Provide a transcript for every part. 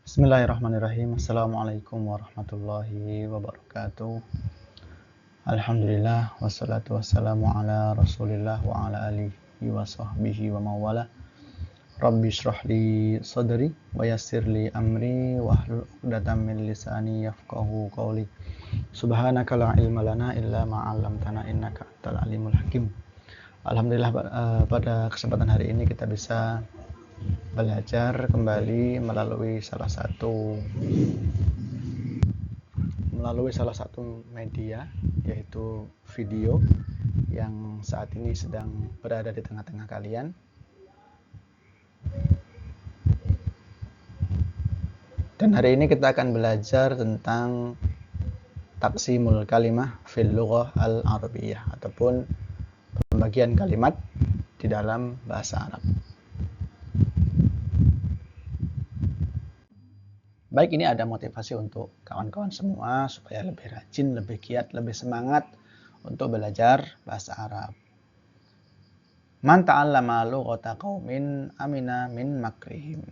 Bismillahirrahmanirrahim. Assalamualaikum warahmatullahi wabarakatuh. Alhamdulillah wassalatu wassalamu ala Rasulillah wa ala alihi wa sahbihi wa mawala. Rabbi shrah li sadri wa yassir li amri wa hlul 'uqdatam min lisani yafqahu qawli. Subhanaka la ilma lana illa ma 'allamtana innaka antal alimul hakim. Alhamdulillah pada kesempatan hari ini kita bisa belajar kembali melalui salah satu media, yaitu video yang saat ini sedang berada di tengah-tengah kalian. Dan hari ini kita akan belajar tentang taqsimul kalimah fil lughah al-arabiyyah, ataupun pembagian kalimat di dalam bahasa Arab. Baik, ini ada motivasi untuk kawan-kawan semua supaya lebih rajin, lebih giat, lebih semangat untuk belajar bahasa Arab. Man ta'allama lughata qaumin amina min makrihim.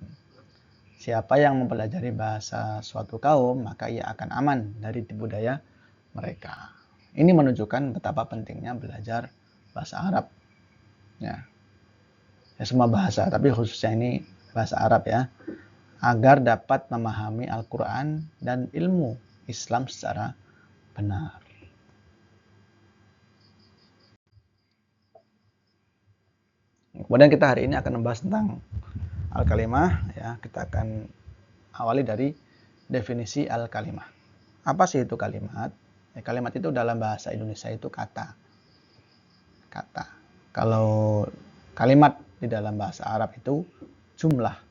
Siapa yang mempelajari bahasa suatu kaum, maka ia akan aman dari tipu daya mereka. Ini menunjukkan betapa pentingnya belajar bahasa Arab. Ya semua bahasa, tapi khususnya ini bahasa Arab ya, agar dapat memahami Al-Quran dan ilmu Islam secara benar. Kemudian kita hari ini akan membahas tentang Al-Kalimah. Ya, kita akan awali dari definisi Al-Kalimah. Apa sih itu kalimat? Ya, kalimat itu dalam bahasa Indonesia itu kata. Kalau kalimat di dalam bahasa Arab itu jumlah.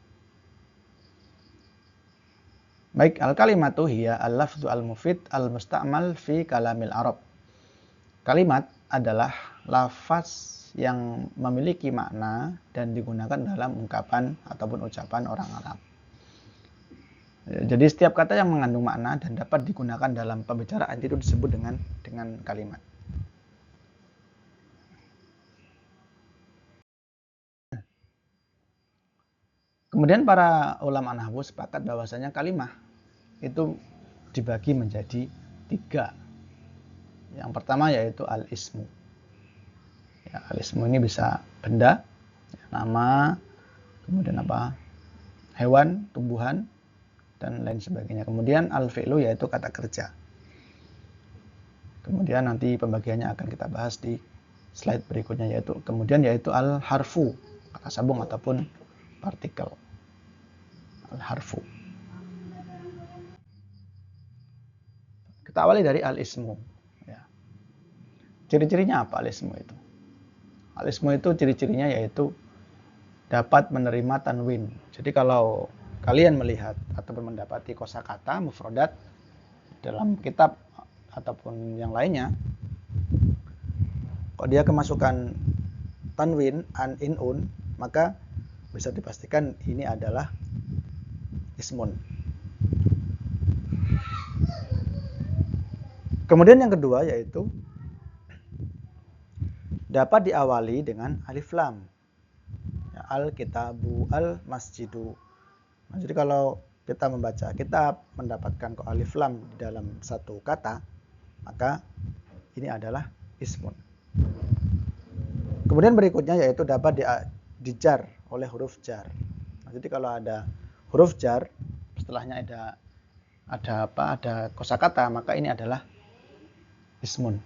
Baik, al-kalimatu hiya al-lafzu al-mufid al-musta'mal fi kalamil Arab. Kalimat adalah lafaz yang memiliki makna dan digunakan dalam ungkapan ataupun ucapan orang Arab. Jadi setiap kata yang mengandung makna dan dapat digunakan dalam pembicaraan itu disebut dengan kalimat. Kemudian para ulama nahwu sepakat bahwasanya kalimah itu dibagi menjadi 3. Yang pertama yaitu al-ismu. Ya, al-ismu ini bisa benda, nama, kemudian hewan, tumbuhan, dan lain sebagainya. Kemudian al-fi'lu yaitu kata kerja. Kemudian nanti pembagiannya akan kita bahas di slide berikutnya, yaitu al-harfu, kata sambung ataupun partikel. Al-harfu. Kita awali dari al-ismu. Ya. Ciri-cirinya apa al-ismu itu? Al-ismu itu ciri-cirinya yaitu dapat menerima tanwin. Jadi kalau kalian melihat ataupun mendapati kosakata mufradat dalam kitab ataupun yang lainnya, kalau dia kemasukan tanwin, an, in, un, maka bisa dipastikan ini adalah ismun. Kemudian yang kedua yaitu dapat diawali dengan alif lam. Ya, al-kitabu, al-masjidu. Nah, jadi kalau kita membaca kitab mendapatkan alif lam di dalam satu kata, maka ini adalah ismun. Kemudian berikutnya yaitu dapat dijar oleh huruf jar. Nah, jadi kalau ada huruf jar, setelahnya ada kosakata, maka ini adalah ismun.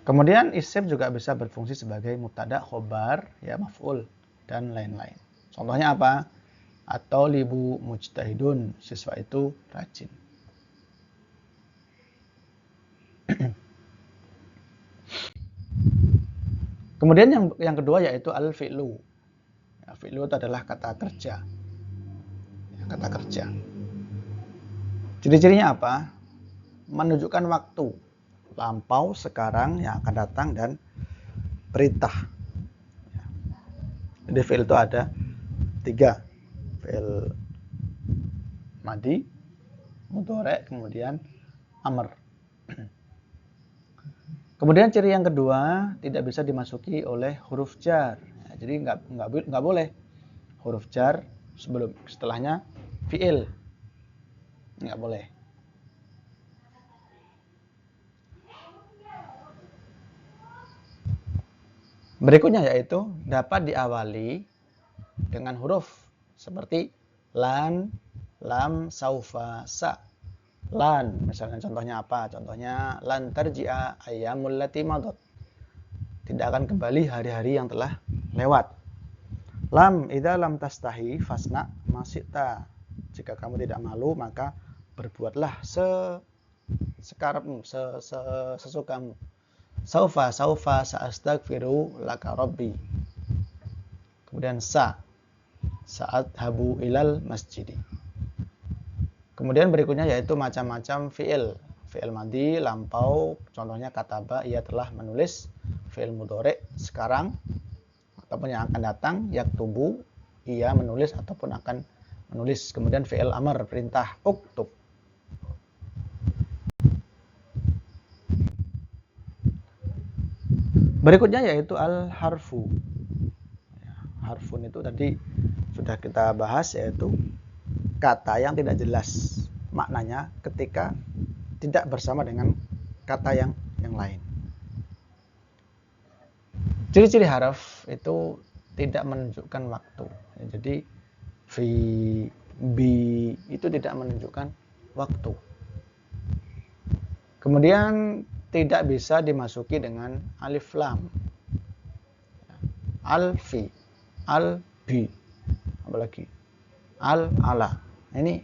Kemudian isim juga bisa berfungsi sebagai mubtada, khobar, ya maf'ul, dan lain-lain. Contohnya apa? At-thalibu mujtahidun, siswa itu rajin. Kemudian yang kedua yaitu al-fi'lu. Ya, fi'lu itu adalah kata kerja. Ya, kata kerja. Ciri-cirinya apa? Menunjukkan waktu, lampau, sekarang, yang akan datang, dan perintah. Jadi fi'il itu ada 3. Fi'il madi, mudhari', kemudian amr. Kemudian ciri yang kedua, tidak bisa dimasuki oleh huruf jar. Ya, jadi nggak boleh huruf jar setelahnya fi'il. Nggak boleh. Berikutnya yaitu dapat diawali dengan huruf seperti lan, lam, saufa, sa. Lan, misalnya contohnya apa? Contohnya lan tarji'a ayyamul lati madad. Tidak akan kembali hari-hari yang telah lewat. Lam, idza lam tastahi fasna masita. Jika kamu tidak malu, maka berbuatlah sekarapmu, sesukamu. Saufa sa'astaghfiru laka rabbi. Kemudian saat habu ilal masjidi. Kemudian berikutnya yaitu macam-macam fi'il. Fi'il madhi, lampau, contohnya kataba, ia telah menulis. Fi'il mudhari, sekarang ataupun yang akan datang, yaktubu, ia menulis ataupun akan menulis. Kemudian fi'il amr, perintah, uktub. Berikutnya yaitu al-harfu. Harfun itu tadi sudah kita bahas, yaitu kata yang tidak jelas maknanya ketika tidak bersama dengan kata yang lain. Ciri-ciri harf itu tidak menunjukkan waktu. Jadi fi, bi itu tidak menunjukkan waktu. Kemudian tidak bisa dimasuki dengan alif lam. Al-fi, al-bi, apalagi al-ala. Ini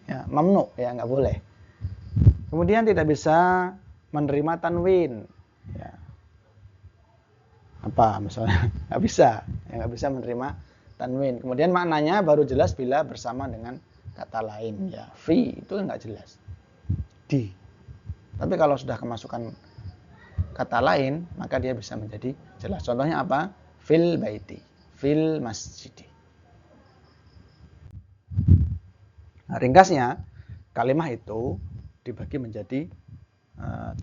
ya, mamnu, ya nggak boleh. Kemudian tidak bisa menerima tanwin. Ya. Apa misalnya? Nggak bisa, ya, nggak bisa menerima tanwin. Kemudian maknanya baru jelas bila bersama dengan kata lain. Ya, fi itu nggak jelas. Di. Tapi kalau sudah kemasukan kata lain, maka dia bisa menjadi jelas. Contohnya apa? Fil baiti, fil masjidi. Nah, ringkasnya, kalimah itu dibagi menjadi 3,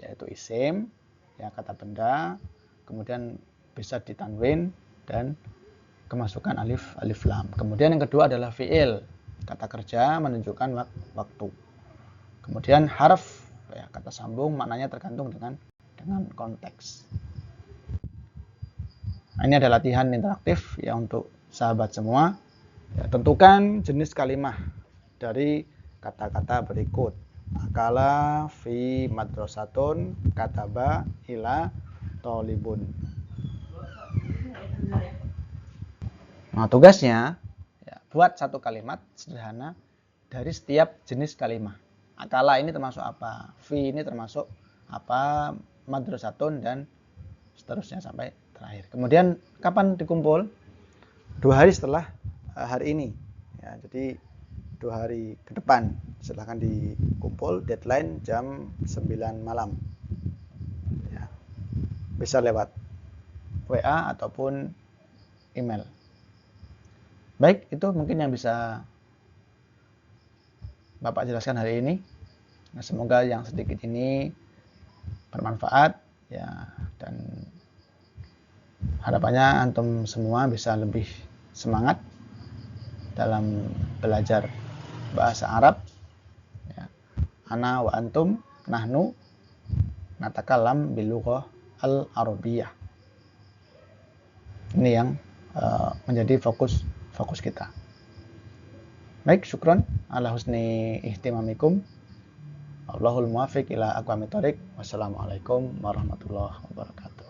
yaitu isim, ya, kata benda, kemudian bisa ditanwin dan kemasukan alif lam. Kemudian yang kedua adalah fi'il, kata kerja menunjukkan waktu. Kemudian harf, ya, kata sambung, maknanya tergantung dengan konteks. Nah, ini ada latihan interaktif ya untuk sahabat semua. Ya, tentukan jenis kalimah dari kata-kata berikut. Akala fi madrasatun kataba ila tolibun. Nah, tugasnya ya, buat satu kalimat sederhana dari setiap jenis kalimah. Akala ini termasuk apa? Fi ini termasuk apa? Madrasatun dan seterusnya sampai terakhir. Kemudian kapan dikumpul? 2 hari setelah hari ini. Ya, jadi 2 hari ke depan silahkan dikumpul, deadline jam 9 malam. Ya. Bisa lewat WA ataupun email. Baik, itu mungkin yang bisa Bapak jelaskan hari ini. Nah, semoga yang sedikit ini bermanfaat ya, dan harapannya antum semua bisa lebih semangat dalam belajar bahasa Arab ya. Ana wa antum nahnu natakallam bil lughah al arabiyyah. Ini yang menjadi fokus kita. Baik, syukron ala husni ihtimamikum. Allahul muwaffiq ila aqwamit thoriq. Wassalamualaikum warahmatullahi wabarakatuh.